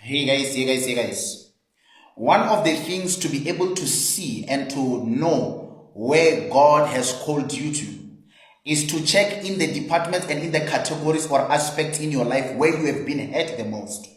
Hey guys. One of the things to be able to see and to know where God has called you to is to check in the departments and in the categories or aspects in your life where you have been hurt the most.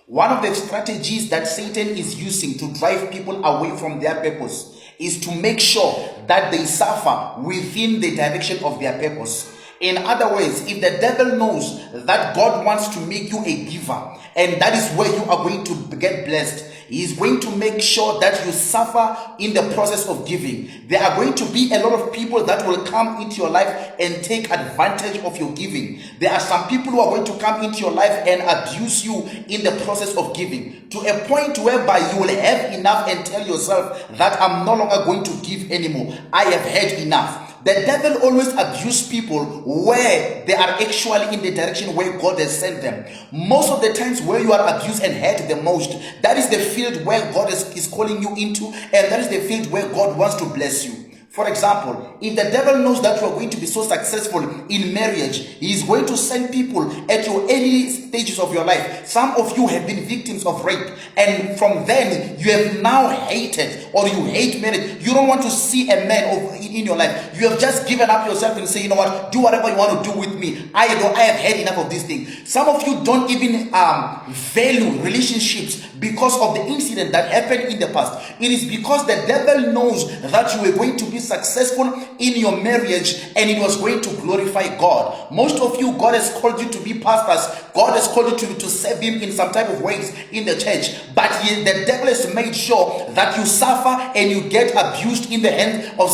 One of the strategies that Satan is using to drive people away from their purpose is to make sure that they suffer within the direction of their purpose. In other words, if the devil knows that God wants to make you a giver, and that is where you are going to get blessed, he is going to make sure that you suffer in the process of giving. There are going to be a lot of people that will come into your life and take advantage of your giving. There are some people who are going to come into your life and abuse you in the process of giving, to a point whereby you will have enough and tell yourself that I'm no longer going to give anymore. I have had enough. The devil always abuses people where they are actually in the direction where God has sent them. Most of the times where you are abused and hurt the most, that is the field where God is calling you into, and that is the field where God wants to bless you. For example, if the devil knows that you are going to be so successful in marriage, he is going to send people at your early stages of your life. Some of you have been victims of rape, and from then you have now hated, or you hate marriage. You don't want to see a man in your life. You have just given up yourself and say, you know what, do whatever you want to do with me. I have had enough of this thing. Some of you don't even value relationships because of the incident that happened in the past. It is because the devil knows that you are going to be successful in your marriage and it was going to glorify God. Most of you, God has called you to be pastors. God has called you to serve him in some type of ways in the church. But the devil has made sure that you suffer and you get abused in the hands of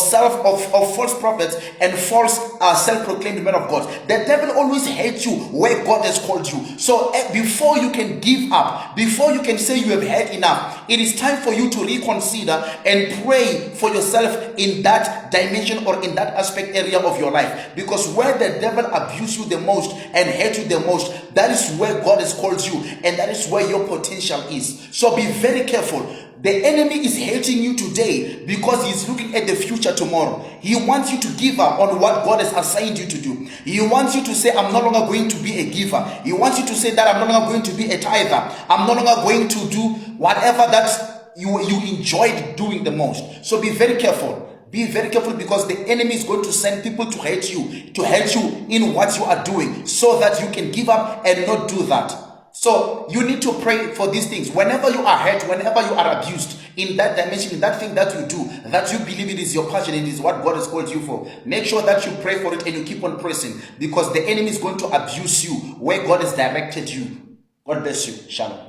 false prophets and false self-proclaimed men of God. The devil always hates you where God has called you. So before you can give up, before you can say you have had enough, it is time for you to reconsider and pray for yourself in that dimension or in that aspect area of your life. Because where the devil abuses you the most and hates you the most, that is where God has called you, and that is where your potential is. So be very careful. The enemy is hating you today because he's looking at the future tomorrow. He wants you to give up on what God has assigned you to do. He wants you to say, I'm no longer going to be a giver. He wants you to say that I'm no longer going to be a tither. I'm no longer going to do whatever that you enjoyed doing the most. So be very careful. Be very careful, because the enemy is going to send people to hate you in what you are doing, so that you can give up and not do that. So you need to pray for these things. Whenever you are hurt, whenever you are abused in that dimension, in that thing that you do, that you believe it is your passion, it is what God has called you for, make sure that you pray for it and you keep on pressing, because the enemy is going to abuse you where God has directed you. God bless you. Shalom.